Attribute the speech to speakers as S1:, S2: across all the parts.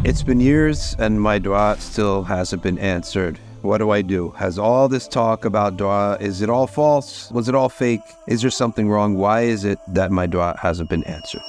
S1: It's been years and my dua still hasn't been answered. What do I do? Has all this talk about dua, is it all false? Was it all fake? Is there something wrong? Why is it that my dua hasn't been answered?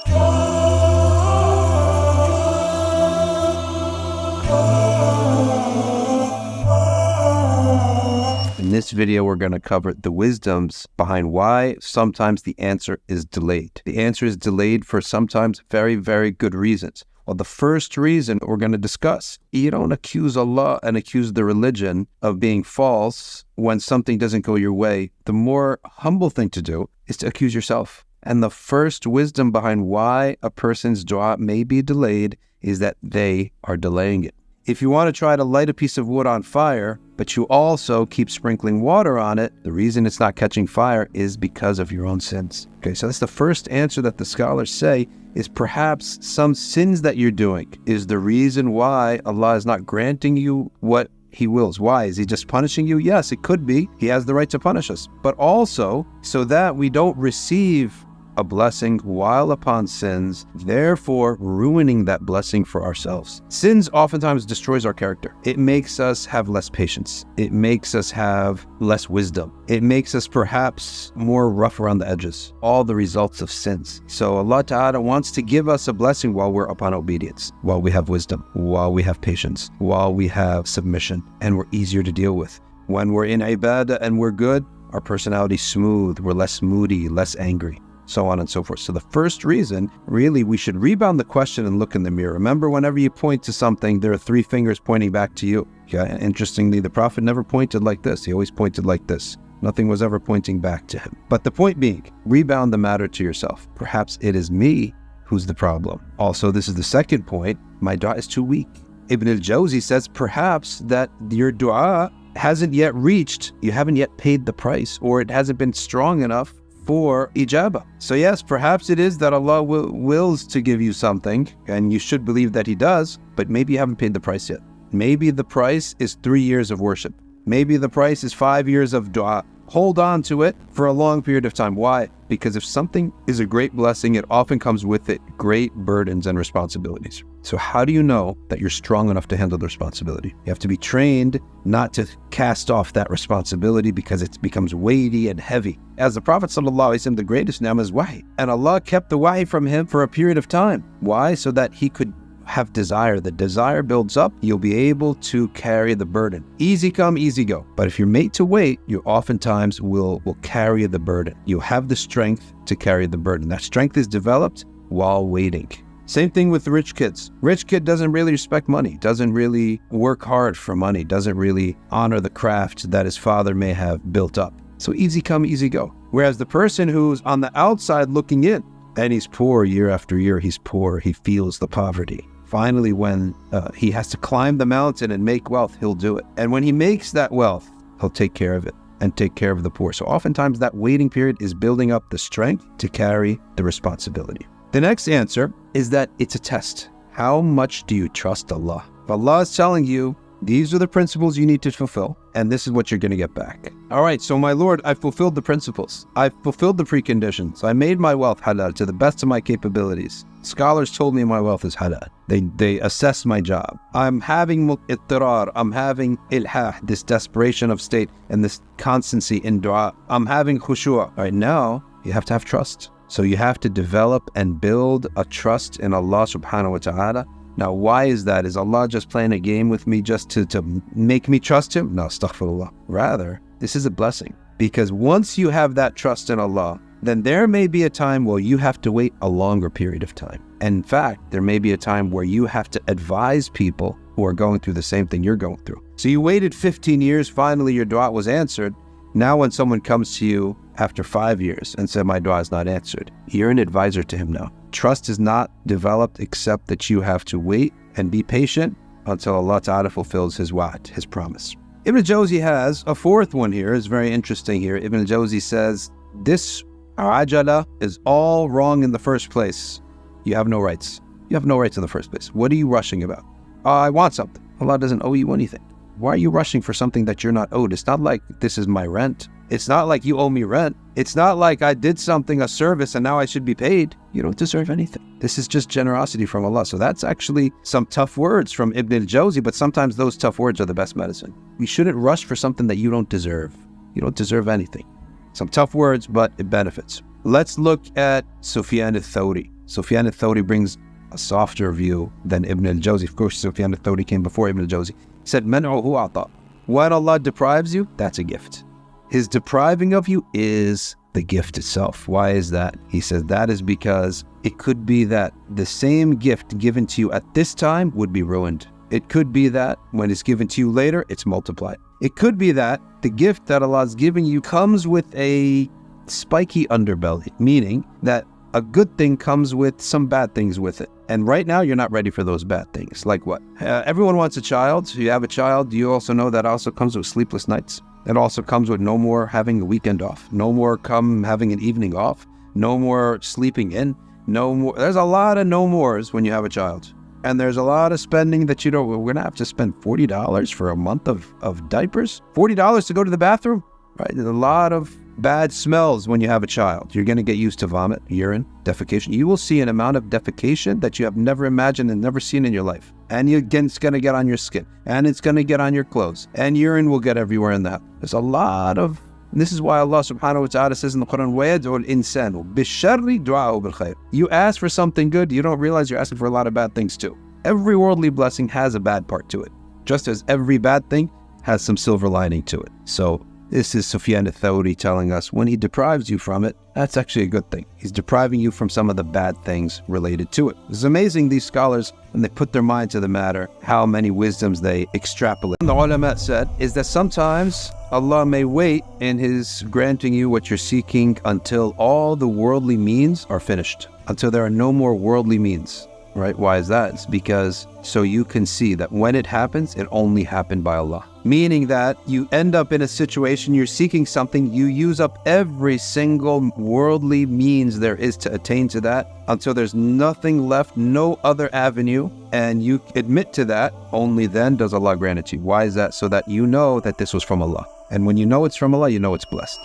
S1: In this video, we're going to cover the wisdoms behind why sometimes the answer is delayed. The answer is delayed for sometimes very, very good reasons. Well, the first reason we're going to discuss, you don't accuse Allah and accuse the religion of being false when something doesn't go your way. The more humble thing to do is to accuse yourself. And the first wisdom behind why a person's dua may be delayed is that they are delaying it. If you want to try to light a piece of wood on fire, but you also keep sprinkling water on it, the reason it's not catching fire is because of your own sins. Okay, so that's the first answer that the scholars say is perhaps some sins that you're doing is the reason why Allah is not granting you what He wills. Why? Is He just punishing you? Yes, it could be. He has the right to punish us. But also so that we don't receive a blessing while upon sins, therefore ruining that blessing for ourselves. Sins oftentimes destroys our character. It makes us have less patience. It makes us have less wisdom. It makes us perhaps more rough around the edges. All the results of sins. So Allah Ta'ala wants to give us a blessing while we're upon obedience, while we have wisdom, while we have patience, while we have submission, and we're easier to deal with. When we're in ibadah and we're good, our personality's smooth, we're less moody, less angry, so on and so forth. So the first reason, really, we should rebound the question and look in the mirror. Remember, whenever you point to something, there are three fingers pointing back to you. Okay? Interestingly, the Prophet never pointed like this. He always pointed like this. Nothing was ever pointing back to him. But the point being, rebound the matter to yourself. Perhaps it is me who's the problem. Also, this is the second point. My dua is too weak. Ibn al-Jawzi says perhaps that your dua hasn't yet reached, you haven't yet paid the price, or it hasn't been strong enough for ijabah. So yes, perhaps it is that Allah wills to give you something, and you should believe that He does, but maybe you haven't paid the price yet. Maybe the price is 3 years of worship. Maybe the price is 5 years of dua. Hold on to it for a long period of time. Why? Because if something is a great blessing, it often comes with it great burdens and responsibilities. So how do you know that you're strong enough to handle the responsibility? You have to be trained not to cast off that responsibility because it becomes weighty and heavy. As the Prophet ﷺ, the greatest ni'mah is wahi. And Allah kept the wahi from him for a period of time. Why? So that he could have desire. The desire builds up, you'll be able to carry the burden. Easy come, easy go. But if you're made to wait, you oftentimes will carry the burden. You have the strength to carry the burden. That strength is developed while waiting. Same thing with rich kids. Rich kid doesn't really respect money, doesn't really work hard for money, doesn't really honor the craft that his father may have built up. So easy come, easy go. Whereas the person who's on the outside looking in, and he's poor year after year, he's poor, he feels the poverty. Finally, when he has to climb the mountain and make wealth, he'll do it. And when he makes that wealth, he'll take care of it and take care of the poor. So oftentimes that waiting period is building up the strength to carry the responsibility. The next answer is that it's a test. How much do you trust Allah? If Allah is telling you, these are the principles you need to fulfill, and this is what you're going to get back. All right, so my Lord, I've fulfilled the principles. I've fulfilled the preconditions. I made my wealth halal to the best of my capabilities. Scholars told me my wealth is halal. They assessed my job. I'm having ittirar. I'm having ilhah, this desperation of state and this constancy in dua. I'm having khushu'. All right, now you have to have trust. So you have to develop and build a trust in Allah subhanahu wa ta'ala. Now, why is that? Is Allah just playing a game with me just to make me trust Him? No, astaghfirullah. Rather, this is a blessing. Because once you have that trust in Allah, then there may be a time where you have to wait a longer period of time. And in fact, there may be a time where you have to advise people who are going through the same thing you're going through. So you waited 15 years, finally your dua was answered. Now when someone comes to you after 5 years and said, my dua is not answered, you're an advisor to him now. Trust is not developed except that you have to wait and be patient until Allah Ta'ala fulfills His wa'd, His promise. Ibn al-Jawzi has a fourth one here. It's very interesting here. Ibn al-Jawzi says, this ajala is all wrong in the first place. You have no rights. You have no rights in the first place. What are you rushing about? I want something. Allah doesn't owe you anything. Why are you rushing for something that you're not owed? It's not like this is my rent. It's not like you owe me rent. It's not like I did something, a service, and now I should be paid. You don't deserve anything. This is just generosity from Allah. So that's actually some tough words from Ibn al-Jawzi, but sometimes those tough words are the best medicine. We shouldn't rush for something that you don't deserve. You don't deserve anything. Some tough words, but it benefits. Let's look at Sufyan al-Thawri. Sufyan al-Thawri brings a softer view than Ibn al-Jawzi. Of course, Sufyan al-Thawri came before Ibn al-Jawzi. He said, "Man'uhu ata." When Allah deprives you, that's a gift. His depriving of you is the gift itself. Why is that? He says that is because it could be that the same gift given to you at this time would be ruined. It could be that when it's given to you later, it's multiplied. It could be that the gift that Allah is giving you comes with a spiky underbelly, meaning that a good thing comes with some bad things with it. And right now, you're not ready for those bad things. Like what? Everyone wants a child. You have a child. You also know that also comes with sleepless nights. It also comes with no more having a weekend off. No more having an evening off. No more sleeping in. No more. There's a lot of no mores when you have a child. And there's a lot of spending that you don't. We're going to have to spend $40 for a month of diapers. $40 to go to the bathroom. Right? There's a lot of bad smells when you have a child. You're going to get used to vomit, urine, defecation. You will see an amount of defecation that you have never imagined and never seen in your life. And it's going to get on your skin. And it's going to get on your clothes. And urine will get everywhere in the house. There's a lot of... This is why Allah subhanahu wa ta'ala says in the Quran, وَيَدْعُ الْإِنسَانُ بِالشَّرِّ دُعَاءُ بِالْخَيْرِ. You ask for something good, you don't realize you're asking for a lot of bad things too. Every worldly blessing has a bad part to it. Just as every bad thing has some silver lining to it. So this is Sufyan al-Thawri telling us when he deprives you from it, that's actually a good thing. He's depriving you from some of the bad things related to it. It's amazing, these scholars, when they put their mind to the matter, how many wisdoms they extrapolate. The ulama said is that sometimes Allah may wait in His granting you what you're seeking until all the worldly means are finished, until there are no more worldly means. Right? Why is that? It's because so you can see that when it happens, it only happened by Allah. Meaning that you end up in a situation, you're seeking something, you use up every single worldly means there is to attain to that until there's nothing left, no other avenue, and you admit to that, only then does Allah grant it to you. Why is that? So that you know that this was from Allah. And when you know it's from Allah, you know it's blessed.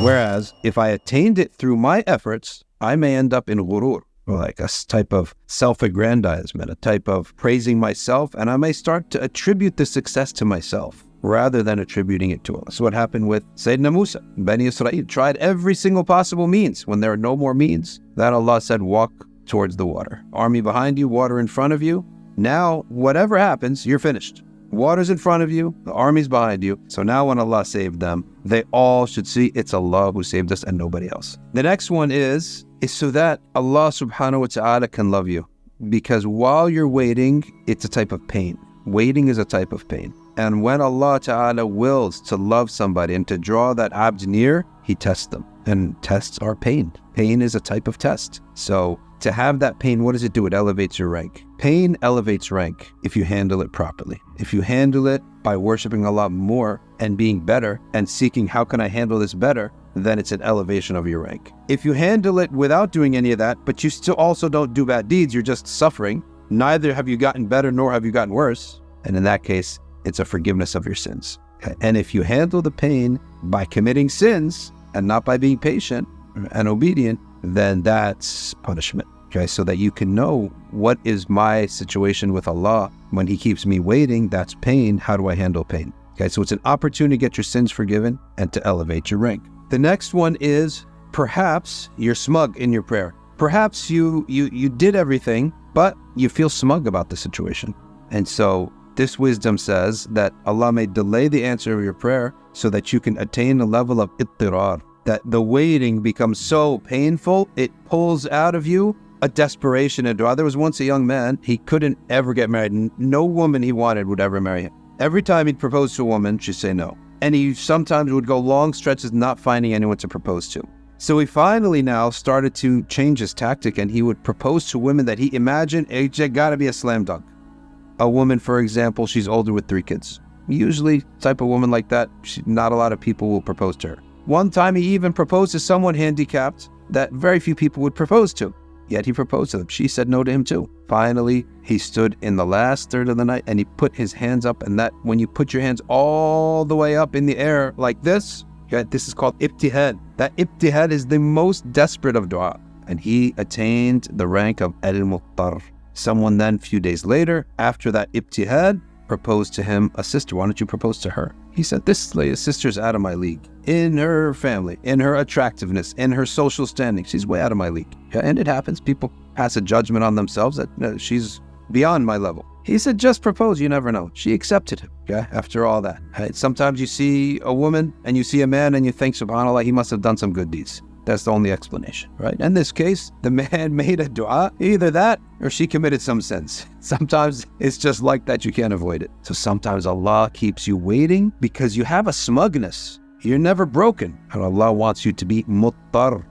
S1: Whereas, if I attained it through my efforts, I may end up in ghurur, or like a type of self-aggrandizement, a type of praising myself, and I may start to attribute the success to myself rather than attributing it to Allah. So what happened with Sayyidina Musa? Bani Israel tried every single possible means. When there are no more means, then Allah said, walk towards the water. Army behind you, water in front of you. Now, whatever happens, you're finished. Water's in front of you, the army's behind you. So now when Allah saved them, they all should see it's Allah who saved us and nobody else. The next one is so that Allah subhanahu wa ta'ala can love you. Because while you're waiting, it's a type of pain. Waiting is a type of pain. And when Allah ta'ala wills to love somebody and to draw that abd near, He tests them. And tests are pain. Pain is a type of test. So to have that pain, what does it do? It elevates your rank. Pain elevates rank if you handle it properly. If you handle it by worshiping Allah more and being better and seeking how can I handle this better, then it's an elevation of your rank. If you handle it without doing any of that, but you still also don't do bad deeds, you're just suffering, neither have you gotten better nor have you gotten worse. And in that case, it's a forgiveness of your sins. Okay? And if you handle the pain by committing sins and not by being patient and obedient, then that's punishment. Okay, so that you can know what is my situation with Allah. When He keeps me waiting, that's pain. How do I handle pain? Okay, so it's an opportunity to get your sins forgiven and to elevate your rank. The next one is perhaps you're smug in your prayer. Perhaps you did everything, but you feel smug about the situation. And so this wisdom says that Allah may delay the answer of your prayer so that you can attain a level of ittirar, that the waiting becomes so painful, it pulls out of you a desperation and dua. There was once a young man, he couldn't ever get married. No woman he wanted would ever marry him. Every time he'd propose to a woman, she'd say no. And he sometimes would go long stretches not finding anyone to propose to. So he finally now started to change his tactic, and he would propose to women that he imagined it gotta be a slam dunk. A woman, for example, she's older with 3 kids. Usually, type of woman like that, not a lot of people will propose to her. One time he even proposed to someone handicapped that very few people would propose to. yet he proposed to them. She said no to him too. Finally, he stood in the last third of the night and he put his hands up, and that when you put your hands all the way up in the air like this, this is called ibtihad. That ibtihad is the most desperate of dua. And he attained the rank of al-muttar. Someone then, few days later, after that ibtihad, proposed to him a sister. Why don't you propose to her? He said, this sister's out of my league. In her family, in her attractiveness, in her social standing, she's way out of my league. And it happens. People pass a judgment on themselves that she's beyond my level. He said, just propose, you never know. She accepted him, after all that. Sometimes you see a woman and you see a man and you think, subhanAllah, he must have done some good deeds. That's the only explanation, right? In this case, the man made a dua, either that or she committed some sins. Sometimes it's just like that, you can't avoid it. So sometimes Allah keeps you waiting because you have a smugness. You're never broken. And Allah wants you to be muttar,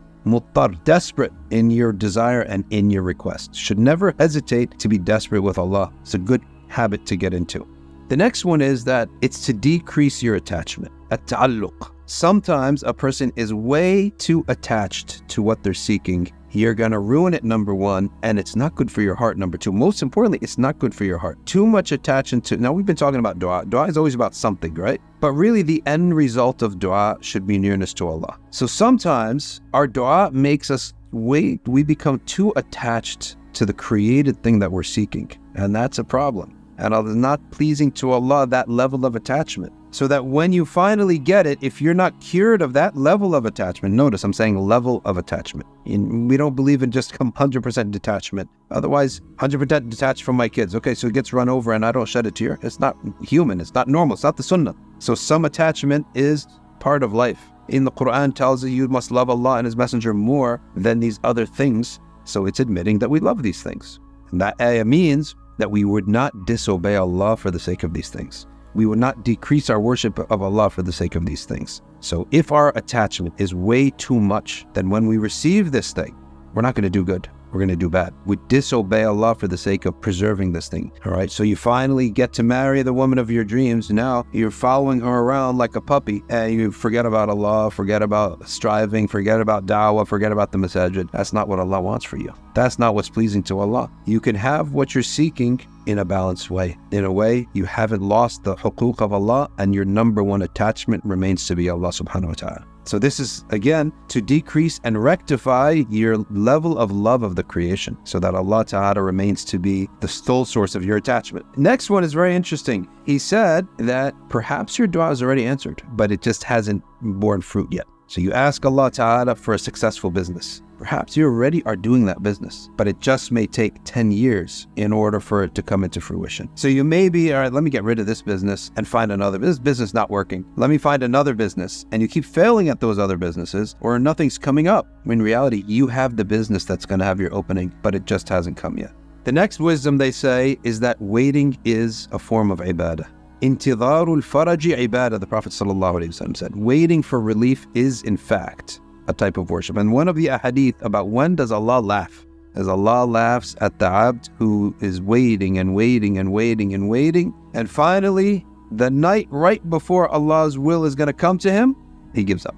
S1: desperate in your desire and in your request. Should never hesitate to be desperate with Allah. It's a good habit to get into. The next one is that it's to decrease your attachment, at-ta'alluq. Sometimes a person is way too attached to what they're seeking. You're going to ruin it, number one, and it's not good for your heart, number two. Most importantly, it's not good for your heart. Too much attachment to... Now, we've been talking about dua. Dua is always about something, right? But really, the end result of dua should be nearness to Allah. So sometimes our dua makes us we become too attached to the created thing that we're seeking, and that's a problem. And it's not pleasing to Allah, that level of attachment. So that when you finally get it, if you're not cured of that level of attachment, notice I'm saying level of attachment. We don't believe in just 100% detachment. Otherwise, 100% detached from my kids. Okay, so it gets run over and I don't shed a tear. It's not human. It's not normal. It's not the sunnah. So some attachment is part of life. In the Quran tells you must love Allah and His Messenger more than these other things. So it's admitting that we love these things. And that ayah means that we would not disobey Allah for the sake of these things. We would not decrease our worship of Allah for the sake of these things. So if our attachment is way too much, then when we receive this thing, we're not going to do good. We're going to do bad. We disobey Allah for the sake of preserving this thing. All right. So you finally get to marry the woman of your dreams. Now you're following her around like a puppy and you forget about Allah, forget about striving, forget about da'wah, forget about the masajid. That's not what Allah wants for you. That's not what's pleasing to Allah. You can have what you're seeking in a balanced way. In a way, you haven't lost the huquq of Allah and your number one attachment remains to be Allah subhanahu wa ta'ala. So this is, again, to decrease and rectify your level of love of the creation so that Allah Ta'ala remains to be the sole source of your attachment. Next one is very interesting. He said that perhaps your dua is already answered, but it just hasn't borne fruit yet. So you ask Allah Ta'ala for a successful business. Perhaps you already are doing that business, but it just may take 10 years in order for it to come into fruition. So you may be, all right, let me get rid of this business and find another. This business not working. Let me find another business. And you keep failing at those other businesses or nothing's coming up. In reality, you have the business that's going to have your opening, but it just hasn't come yet. The next wisdom, they say, is that waiting is a form of ibadah. Intidharul faraji ibadah, the Prophet ﷺ said. Waiting for relief is, in fact, a type of worship. And one of the ahadith about when does Allah laugh? As Allah laughs at the abd who is waiting and waiting and waiting and waiting. And finally, the night right before Allah's will is going to come to him, he gives up.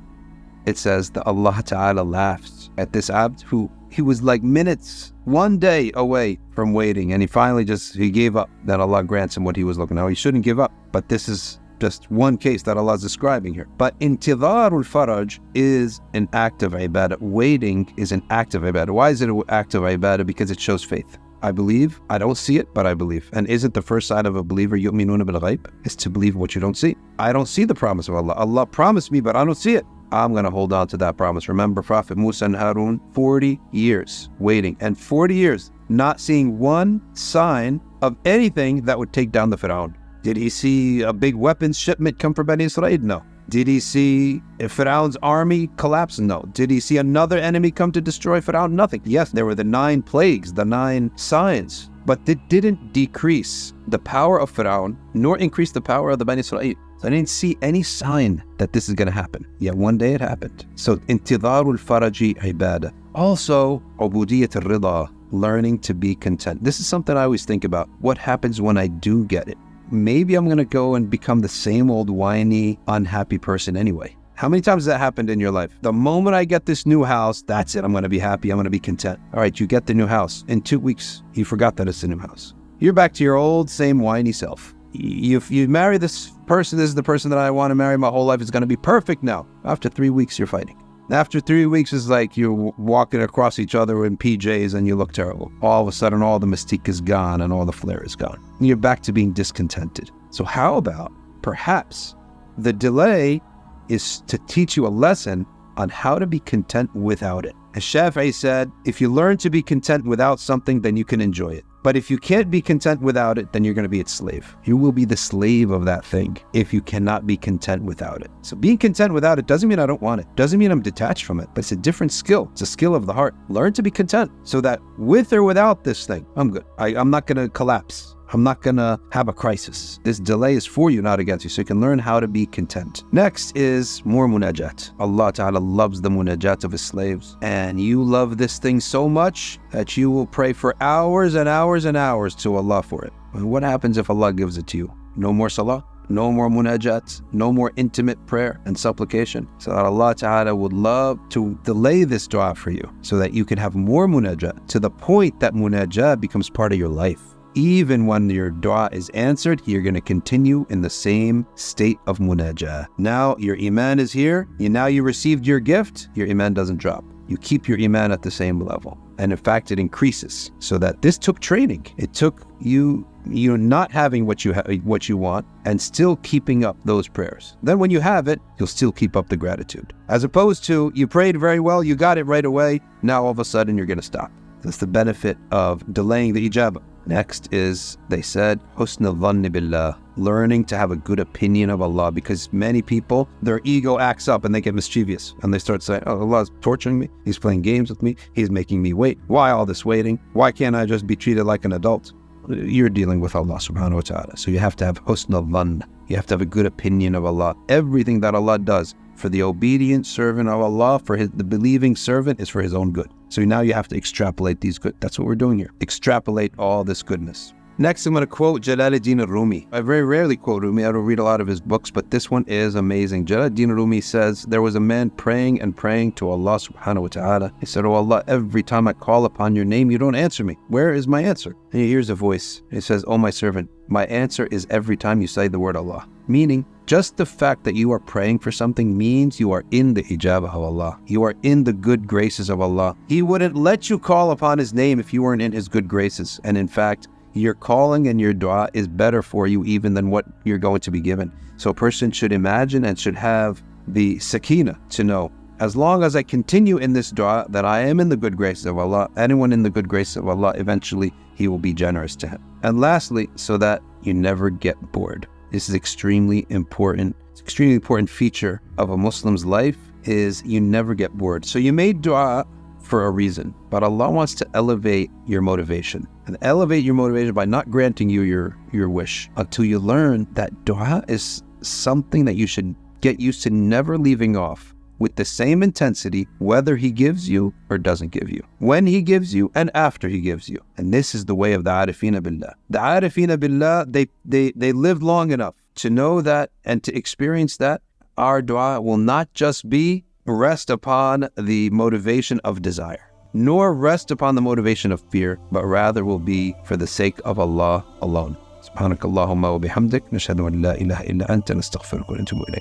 S1: It says that Allah Ta'ala laughs at this abd who he was like minutes, one day away from waiting. And he finally he gave up. Then Allah grants him what he was looking for. He shouldn't give up. But this is just one case that Allah is describing here. But intidharul faraj is an act of ibadah. Waiting is an act of ibadah. Why is it an act of ibadah? Because it shows faith. I believe. I don't see it, but I believe. And isn't the first sign of a believer, yu'minuna bil ghaib, is to believe what you don't see. I don't see the promise of Allah. Allah promised me, but I don't see it. I'm going to hold on to that promise. Remember Prophet Musa and Harun, 40 years waiting and 40 years not seeing one sign of anything that would take down the Fir'aun. Did he see a big weapons shipment come from Bani Israel? No. Did he see Fir'aun's army collapse? No. Did he see another enemy come to destroy Fir'aun? Nothing. Yes, there were the 9 plagues, the 9 signs, but it didn't decrease the power of Fir'aun nor increase the power of the Bani Israel. So I didn't see any sign that this is going to happen. Yet one day it happened. So intidharul faraji ibadah. Also, ubudiyat al-rida, learning to be content. This is something I always think about. What happens when I do get it? Maybe I'm going to go and become the same old whiny, unhappy person anyway. How many times has that happened in your life? The moment I get this new house, that's it. I'm going to be happy. I'm going to be content. All right, you get the new house. In 2 weeks, you forgot that it's the new house. You're back to your old, same whiny self. You marry this person, this is the person that I want to marry my whole life. It's going to be perfect now. After 3 weeks, you're fighting. After 3 weeks, it's like you're walking across each other in PJs and you look terrible. All of a sudden, all the mystique is gone and all the flair is gone. And you're back to being discontented. So how about, perhaps, the delay is to teach you a lesson on how to be content without it. As Shafi'i said, if you learn to be content without something, then you can enjoy it. But if you can't be content without it, then you're going to be its slave. You will be the slave of that thing if you cannot be content without it. So being content without it doesn't mean I don't want it. Doesn't mean I'm detached from it, but it's a different skill. It's a skill of the heart. Learn to be content so that with or without this thing, I'm good. I'm not going to collapse. I'm not going to have a crisis. This delay is for you, not against you. So you can learn how to be content. Next is more munajat. Allah Ta'ala loves the munajat of His slaves. And you love this thing so much that you will pray for hours and hours and hours to Allah for it. And what happens if Allah gives it to you? No more salah, no more munajat, no more intimate prayer and supplication. So that Allah Ta'ala would love to delay this dua for you so that you can have more munajat to the point that munajat becomes part of your life. Even when your dua is answered, you're going to continue in the same state of munajah. Now your iman is here. Now you received your gift. Your iman doesn't drop. You keep your iman at the same level. And in fact, it increases. So that this took training. It took you not having what you want and still keeping up those prayers. Then when you have it, you'll still keep up the gratitude. As opposed to you prayed very well, you got it right away. Now all of a sudden you're going to stop. That's the benefit of delaying the ijabah. Next is, they said, husn al-dhanni billah, learning to have a good opinion of Allah, because many people, their ego acts up and they get mischievous and they start saying, oh, Allah's torturing me. He's playing games with me. He's making me wait. Why all this waiting? Why can't I just be treated like an adult? You're dealing with Allah subhanahu wa ta'ala. So you have to have husn al-dhann. You have to have a good opinion of Allah. Everything that Allah does for the obedient servant of Allah, for the believing servant, is for His own good. So now you have to extrapolate these good. That's what we're doing here. Extrapolate all this goodness. Next, I'm going to quote Jalaluddin al-Rumi. I very rarely quote Rumi. I don't read a lot of his books, but this one is amazing. Jalaluddin al-Rumi says, there was a man praying and praying to Allah subhanahu wa ta'ala. He said, oh Allah, every time I call upon your name, you don't answer me. Where is my answer? And he hears a voice. It says, oh my servant, my answer is every time you say the word Allah. Meaning, just the fact that you are praying for something means you are in the ijabah of Allah. You are in the good graces of Allah. He wouldn't let you call upon His name if you weren't in His good graces. And in fact, your calling and your dua is better for you even than what you're going to be given. So a person should imagine and should have the sakina to know, as long as I continue in this dua, that I am in the good graces of Allah. Anyone in the good graces of Allah, eventually He will be generous to him. And lastly, so that you never get bored. This is extremely important. It's an extremely important feature of a Muslim's life, is you never get bored. So you made dua for a reason, but Allah wants to elevate your motivation, and elevate your motivation by not granting you your wish until you learn that dua is something that you should get used to never leaving off with the same intensity, whether He gives you or doesn't give you, when He gives you and after He gives you. And this is the way of the arifina billah. The arifina billah, they lived long enough to know that and to experience that our dua will not just be rest upon the motivation of desire, nor rest upon the motivation of fear, but rather will be for the sake of Allah alone. Subhanakallahumma wa bihamdik, nashhadu an la ilaha illa anta, nastaghfiruka wa natubu ilayk.